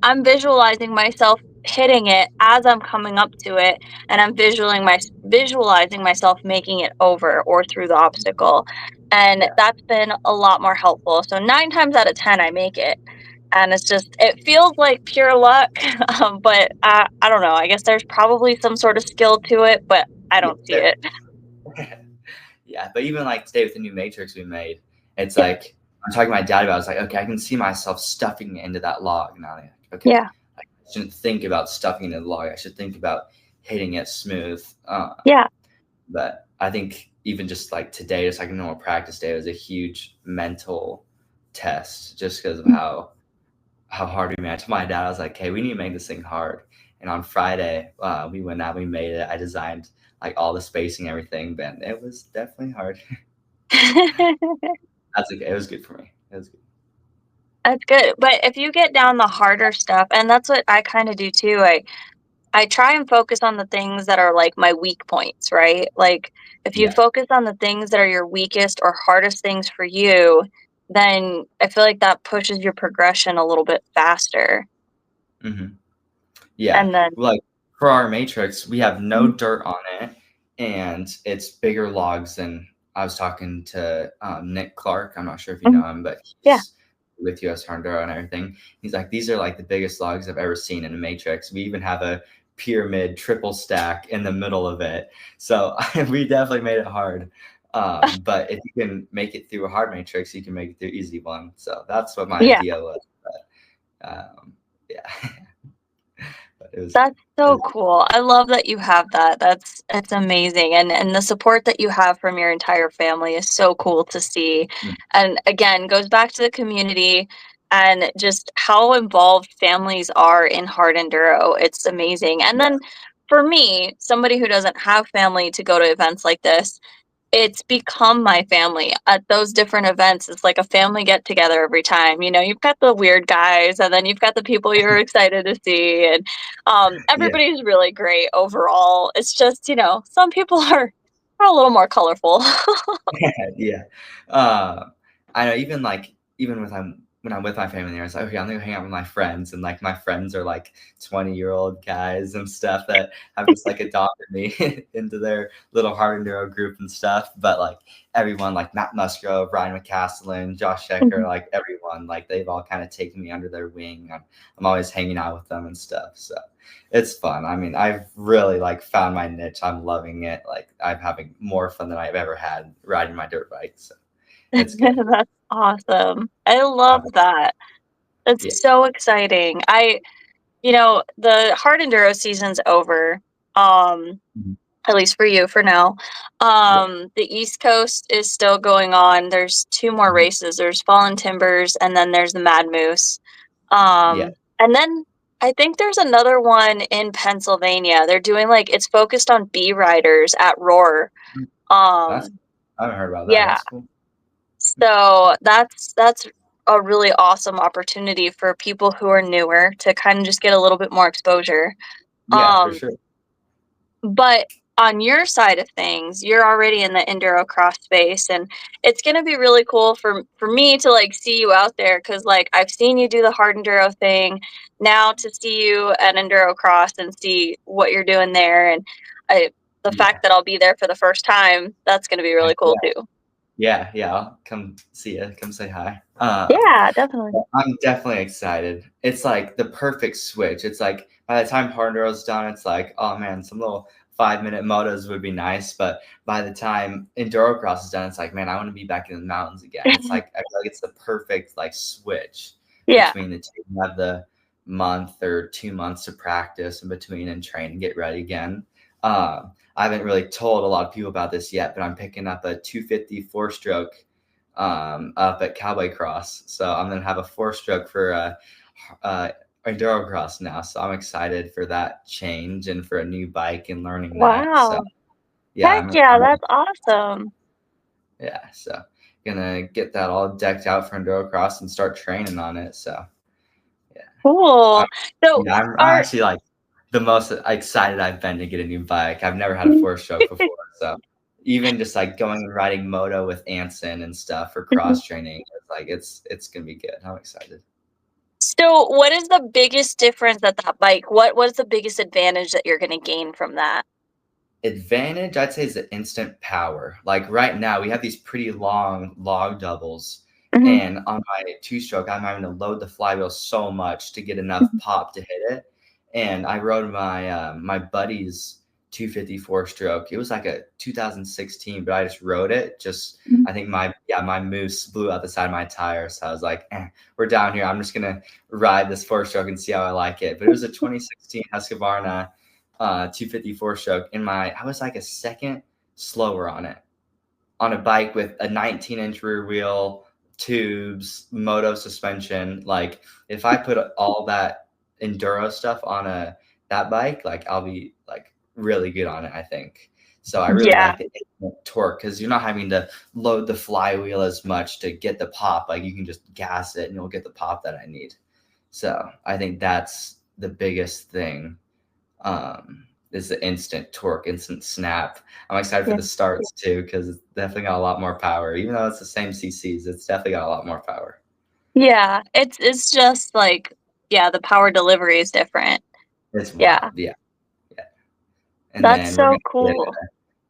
I'm visualizing myself hitting it as I'm coming up to it, and I'm visualizing myself making it over or through the obstacle, and yeah, that's been a lot more helpful. So 9 times out of 10, I make it. And it feels like pure luck, but I don't know. I guess there's probably some sort of skill to it, but I don't see it. Yeah, but even like today with the new matrix we made, it's Yeah. like I'm talking to my dad about it. I was like, okay, I can see myself stuffing it into that log. Now, like, okay, Yeah. I shouldn't think about stuffing it in the log. I should think about hitting it smooth. Yeah. But I think even just like today, just like a normal practice day, was a huge mental test just because of how hard we made it. I told my dad, I was like, hey, we need to make this thing hard. And on Friday, we went out, we made it. I designed like all the spacing and everything, but it was definitely hard. That's okay. It was good for me. It was good. That's good. But if you get down the harder stuff, and that's what I kind of do too, I try and focus on the things that are like my weak points, right? Like if you Yeah. focus on the things that are your weakest or hardest things for you, then I feel like that pushes your progression a little bit faster. Mm-hmm. Yeah. And then Like for our matrix, we have no Mhm. dirt on it, and it's bigger logs than I was talking to Nick Clark. I'm not sure if you know him, but Yeah. he's with US Enduro and everything. He's like, these are like the biggest logs I've ever seen in a matrix. We even have a pyramid triple stack in the middle of it. So we definitely made it hard. But if you can make it through a hard matrix, you can make it through easy one. So that's what my Yeah. idea was. But yeah. But it was That's good. so cool. I love that you have that. It's amazing. And the support that you have from your entire family is so cool to see. Mm. And again, goes back to the community and just how involved families are in hard enduro. It's amazing. And then for me, somebody who doesn't have family to go to events like this, it's become my family. At those different events, it's like a family get together every time. You know, you've got the weird guys, and then you've got the people you're excited to see, and Yeah. everybody's really great overall. It's just, you know, some people are a little more colorful. Yeah. I know even when I'm with my family, I was like, okay, I'm gonna hang out with my friends, and like my friends are like 20-year-old guys and stuff that have just like adopted me into their little hard enduro group and stuff. But like everyone, like Matt Musgrove, Ryan McCaslin, Josh Shecker, like everyone, like they've all kind of taken me under their wing. I'm always hanging out with them and stuff. So it's fun. I mean, I've really like found my niche. I'm loving it. Like I'm having more fun than I've ever had riding my dirt bike. So it's good. That's awesome. I love that. It's Yeah. so exciting. You know, the hard enduro season's over. Mhm. At least for you for now. Yeah. The East Coast is still going on. There's two more Mhm. races. There's Fallen Timbers and then there's the Mad Moose. Yeah. And then I think there's another one in Pennsylvania. They're doing like it's focused on bee riders at Roar. That's I haven't heard about that. Yeah. That's cool. So that's a really awesome opportunity for people who are newer to kind of just get a little bit more exposure. Yeah, for Um, sure. But on your side of things, you're already in the endurocross space, and it's gonna be really cool for me to like see you out there because like I've seen you do the hard enduro thing. Now to see you at endurocross and see what you're doing there, and the Yeah. fact that I'll be there for the first time, that's gonna be really cool Yeah. too. Yeah. I'll come see you. Come say hi. Yeah, definitely. I'm definitely excited. It's like the perfect switch. It's like by the time hard enduro's done, it's like, oh man, some little 5-minute motos would be nice. But by the time endurocross is done, it's like, man, I want to be back in the mountains again. It's like I feel like it's the perfect like switch Yeah. between the two. You have the month or 2 months to practice in between and train and get ready again. I haven't really told a lot of people about this yet, but I'm picking up a 250 4-stroke up at Cowboy Cross. So I'm gonna have a 4-stroke for enduro cross now. So I'm excited for that change and for a new bike and learning that. So Wow. yeah, Heck yeah, that's awesome. yeah. So gonna get that all decked out for enduro cross and start training on it. So yeah, I'm, Cool. So I'm are actually like the most excited I've been to get a new bike. I've never had a 4-stroke before, so even just like going and riding moto with Anson and stuff for cross training, it's like it's gonna be good. I'm excited. So what is the biggest difference at that bike? What is the biggest advantage that you're gonna gain from that? Advantage, I'd say, is the instant power. Like right now, we have these pretty long log doubles, Mhm. and on my 2-stroke, I'm having to load the flywheel so much to get enough pop to hit it. And I rode my my buddy's 254 stroke. It was like a 2016, but I just rode it. I think my moose blew out the side of my tire. So I was like, we're down here. I'm just going to ride this 4-stroke and see how I like it. But it was a 2016 Husqvarna 254 stroke. I was like a second slower on it, on a bike with a 19-inch rear wheel, tubes, moto suspension. Like if I put all that enduro stuff on that bike, like I'll be like really good on it, I think. So I really like the torque because you're not having to load the flywheel as much to get the pop. Like you can just gas it and you'll get the pop that I need. So I think that's the biggest thing. Is the instant torque, instant snap. I'm excited for the starts too because it's definitely got a lot more power. Even though it's the same CCs, it's definitely got a lot more power. Yeah, it's just like, the power delivery is different. It's Yeah. yeah. And That's then we're so gonna cool. get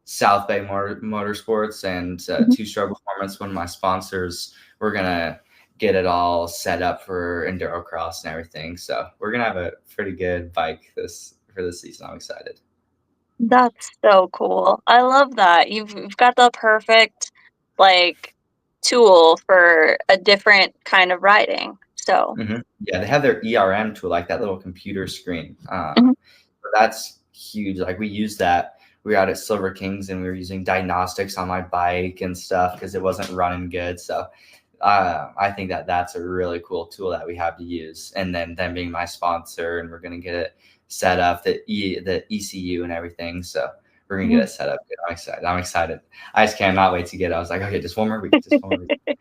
South Bay Motorsports and Two Stroke Performance, one of my sponsors. We're gonna get it all set up for endurocross and everything. So we're gonna have a pretty good bike for this season. I'm excited. That's so cool. I love that. You've got the perfect like tool for a different kind of riding. So Yeah, they have their ERM tool, like that little computer screen. Mhm. That's huge. Like we use that. We were out at Silver Kings and we were using diagnostics on my bike and stuff because it wasn't running good. So I think that's a really cool tool that we have to use. And then them being my sponsor, and we're gonna get it set up, the ECU and everything. So we're gonna get it set up. I'm excited. I'm excited. I just cannot wait to get it. I was like, okay, just one more week. Just one more week.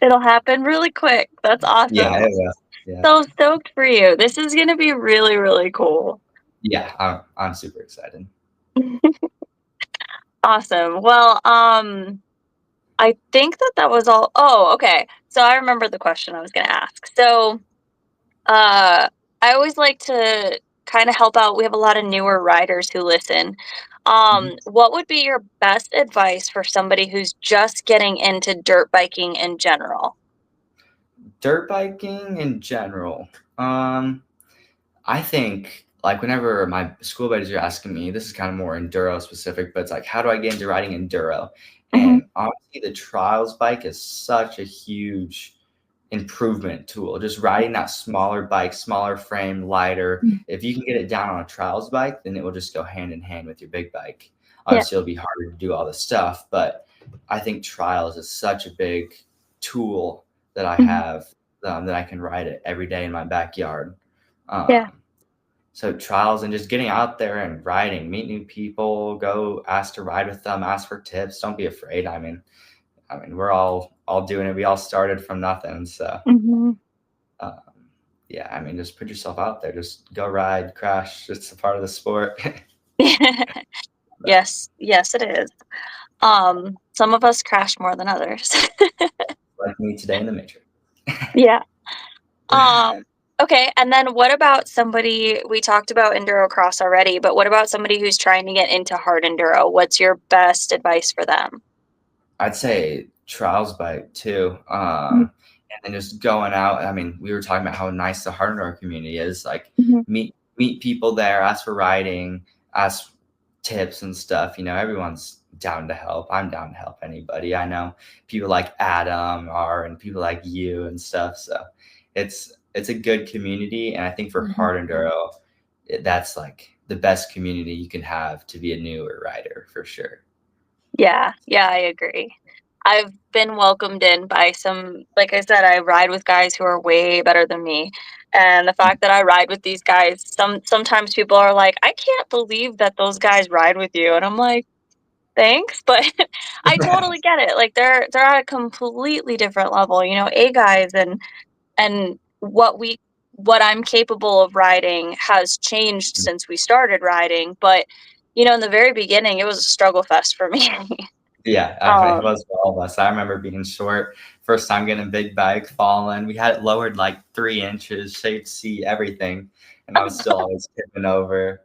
It'll happen really quick. That's awesome. Yeah, it will. Yeah. So stoked for you. This is gonna be really, really cool. Yeah, I'm super excited. Awesome. Well, I think that was all. Oh, okay. So I remember the question I was gonna ask. So, I always like to kind of help out. We have a lot of newer riders who listen. What would be your best advice for somebody who's just getting into dirt biking in general? Dirt biking in general. I think like whenever my school buddies are asking me, this is kind of more enduro specific, but it's like, how do I get into riding enduro? And honestly, the trials bike is such a huge improvement tool. Just riding that smaller bike, smaller frame, lighter. If you can get it down on a trials bike, then it will just go hand in hand with your big bike. Obviously, it'll be harder to do all this stuff, but I think trials is such a big tool that I have that I can ride it every day in my backyard. So trials and just getting out there and riding, meet new people, go ask to ride with them, ask for tips. Don't be afraid. I mean, we're all doing it. We all started from nothing. So, yeah, I mean, just put yourself out there. Just go ride, crash. It's a part of the sport. Yes, it is. Some of us crash more than others. Like me today in the Matrix. Yeah. Okay, and then what about somebody, we talked about endurocross already, but what about somebody who's trying to get into hard enduro? What's your best advice for them? I'd say trials bike too. And then just going out. I mean, we were talking about how nice the hard enduro community is. Like meet people there, ask for riding, ask tips and stuff. You know, everyone's down to help. I'm down to help anybody. I know people like Adam are and people like you and stuff. So it's a good community. And I think for hard enduro, that's like the best community you can have to be a newer rider for sure. Yeah, I agree. I've been welcomed in by some, like I said, I ride with guys who are way better than me. And the fact that I ride with these guys, sometimes people are like, I can't believe that those guys ride with you. And I'm like, thanks, but I totally get it. Like they're at a completely different level, you know, A guys and what I'm capable of riding has changed since we started riding, but you know, in the very beginning it was a struggle fest for me. Yeah, I mean, it was for all of us. I remember being short, first time getting a big bike, falling. We had it lowered like 3 inches, shaped seat, everything, and I was still always tipping over.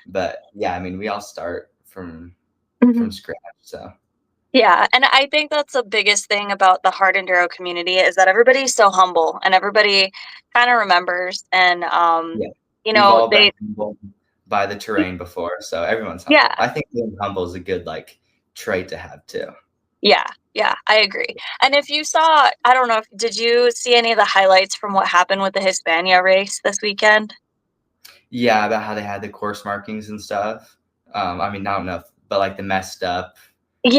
But yeah, I mean, we all start from scratch. So Yeah, and I think that's the biggest thing about the hard enduro community is that everybody's so humble and everybody kind of remembers and yeah, you we've know all been humble. by the terrain before, so everyone's humble. Yeah. I think being humble is a good like trait to have too. Yeah, I agree. And if you saw, I don't know, did you see any of the highlights from what happened with the Hispania race this weekend? Yeah, about how they had the course markings and stuff. I mean, I don't know, but like the messed up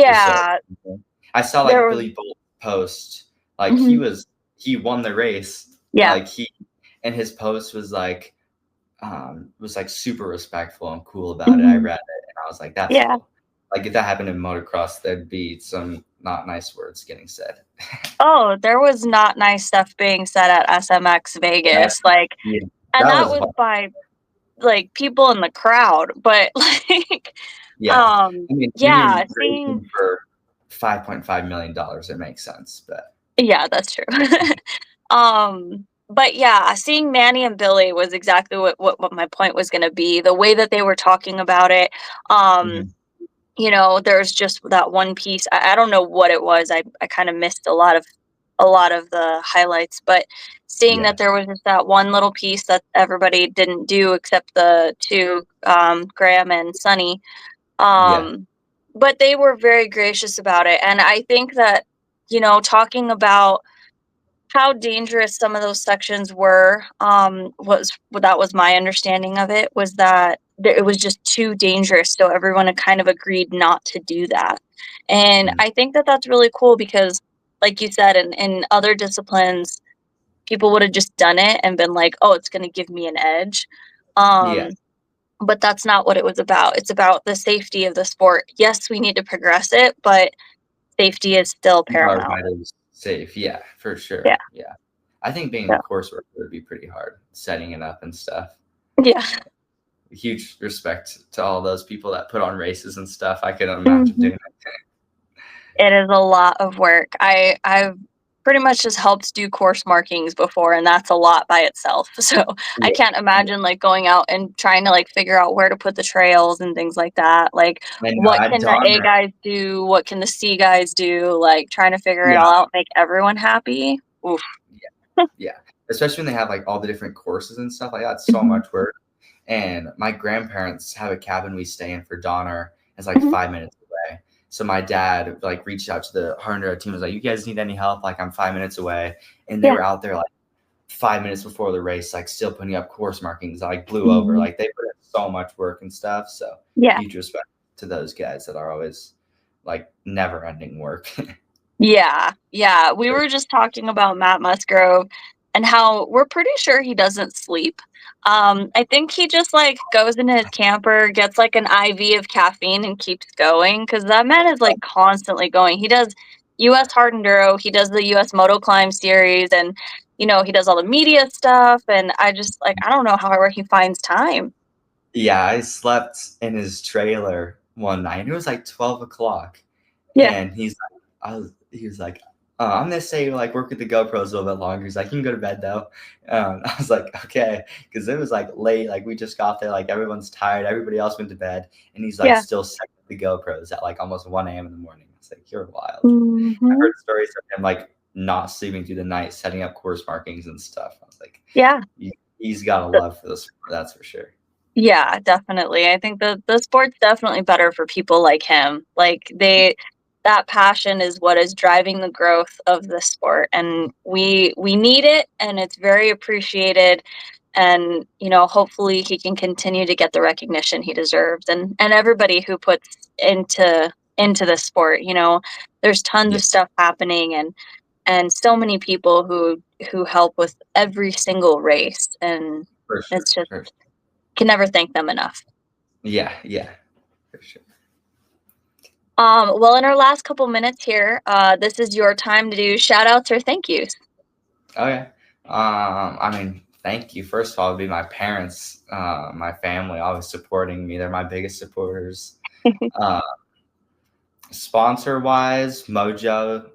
was so. Yeah, I saw there like was. Billy Bolt post, like Mhm. he won the race, Yeah, like and his post was like super respectful and cool about it. I mhm. read it and I was like, that's Yeah. cool. Like if that happened in motocross, there'd be some not nice words getting said. Oh, there was not nice stuff being said at SMX That, Vegas, like, yeah, and that that was was hard. by like people in the crowd, but like, Yeah, I mean, when you're yeah, seeing, racing for $5.5 million, it makes sense. But yeah, that's true. But yeah, seeing Manny and Billy was exactly what my point was going to be. The way that they were talking about it, mhm, you know, there's just that one piece. I don't know what it was. I kind of missed a lot of the highlights, but seeing yeah, that there was just that one little piece that everybody didn't do except the two, Graham and Sunny. yeah, But they were very gracious about it, and I think that, you know, talking about how dangerous some of those sections were, that was my understanding of it, was that it was just too dangerous, so everyone had kind of agreed not to do that. And mm, I think that that's really cool because, like you said, in other disciplines, people would have just done it and been like, "Oh, it's gonna give me an edge." yeah. Um, but that's not what it was about. It's about the safety of the sport. Yes, we need to progress it, but safety is still Our paramount. riders safe. Yeah, for Yeah. sure. Yeah, I think being a Yeah. course worker would be pretty hard, setting it up and stuff. Yeah. Huge respect to all those people that put on races and stuff. I couldn't imagine Mhm. doing it. It is a lot of work. I've pretty much just helped do course markings before, and that's a lot by itself. So I Yeah, can't imagine like going out and trying to like figure out where to put the trails and things like that. Like and what at can the A Donner, guys do? What can the C guys do? Like trying to figure it yeah, all out, make everyone happy. Oof. yeah, especially when they have like all the different courses and stuff like that. It's so Mhm. much work. And my grandparents have a cabin we stay in for Donner. It's like Mhm. 5 minutes away. So my dad like reached out to the Hunter team, was like, "You guys need any help? Like I'm 5 minutes away." And they Yeah. were out there like 5 minutes before the race, like still putting up course markings. I like blew over. Mhm. Like they put in so much work and stuff. So Yeah. huge respect to those guys that are always like never ending work. Yeah. We were just talking about Matt Musgrove and how we're pretty sure he doesn't sleep. I think he just like goes in his camper, gets like an IV of caffeine and keeps going because that man is like constantly going. He does US Hard Enduro, he does the US Moto Climb series, and you know, he does all the media stuff. And I just like, I don't know however he finds time. Yeah, I slept in his trailer one night. It was like 12 o'clock. Yeah. And he was like, I'm gonna say like work with the GoPros a little bit longer. He's like, you can go to bed though. I was like, okay, because it was like late, like we just got there, like everyone's tired, everybody else went to bed, and he's like Yeah. still setting up the GoPros at like almost 1 a.m. in the morning. It's like you're wild. I Hmm. heard stories of him like not sleeping through the night, setting up course markings and stuff. I was like, Yeah. he's got a love for this, that's for sure. Yeah, definitely. I think the sport's definitely better for people like him. Like that passion is what is driving the growth of the sport, and we need it, and it's very appreciated. And you know, hopefully he can continue to get the recognition he deserves, and everybody who puts into the sport. You know, there's tons Yeah, of stuff happening, and so many people who help with every single race, and for sure. it's just For sure. can never thank them enough. Yeah, for sure. Well, in our last couple minutes here, this is your time to do shout outs or thank yous. Okay. I mean, thank you. First of all, would be my parents, my family, always supporting me. They're my biggest supporters. Uh, Sponsor wise, Mojo,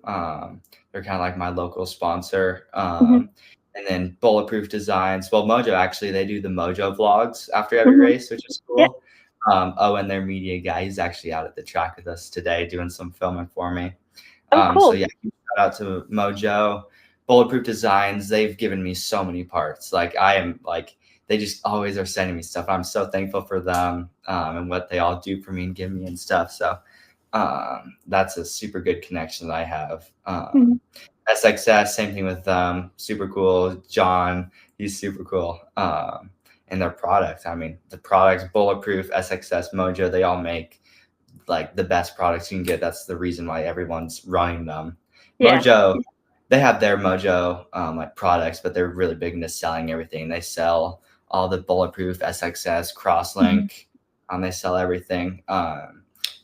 they're kind of like my local sponsor. Mhm, And then Bulletproof Designs. Well, Mojo actually, they do the Mojo vlogs after every mhm. race, which is Yeah. cool. And their media guy, he's actually out at the track with us today doing some filming for me. Oh, So cool. yeah, shout out to Mojo, Bulletproof Designs. They've given me so many parts. Like I am like they just always are sending me stuff. I'm so thankful for them and what they all do for me and give me and stuff. So that's a super good connection that I have. SXS, same thing with them. Super cool. John, he's super cool. And their product. I mean, the products, Bulletproof, SXS, Mojo, they all make like the best products you can get. That's the reason why everyone's running them. Yeah. Mojo, they have their Mojo like products, but they're really big into selling everything. They sell all the Bulletproof, SXS, Crosslink. They sell everything.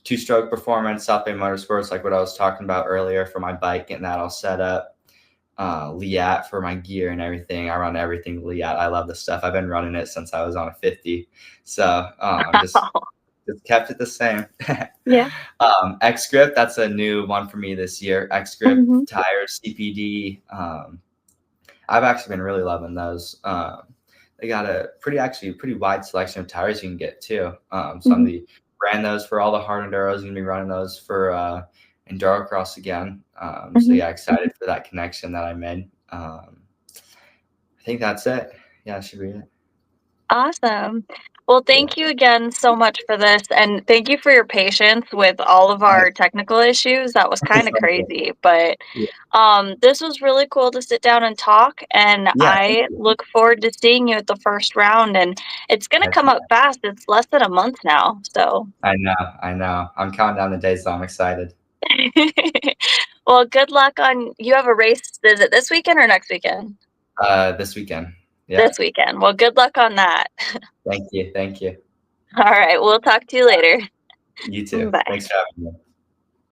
Two-stroke performance, South Bay Motorsports, like what I was talking about earlier for my bike, getting that all set up. Liat for my gear and everything. I run everything Liat. I love this stuff. I've been running it since I was on a 50. So just kept it the same. Yeah. X Grip, that's a new one for me this year. X Grip tires, CPD. I've actually been really loving those. They got a pretty wide selection of tires you can get too. So I'm the brand those for all the hard enduros. Gonna be running those for endurocross again. So yeah, excited for that connection that I made. I think that's it. Yeah, that should be it. Awesome. Well, thank you again so much for this, and thank you for your patience with all of our technical issues. That was kind of crazy, but this was really cool to sit down and talk, and I look forward to seeing you at the first round, and it's going to come up fast. It's less than a month now, so. I know. I'm counting down the days, so I'm excited. Well, good luck you have a race, is it this weekend or next weekend? This weekend. Yeah. This weekend. Well, good luck on that. Thank you. All right, we'll talk to you later. You too. Bye. Thanks for having me.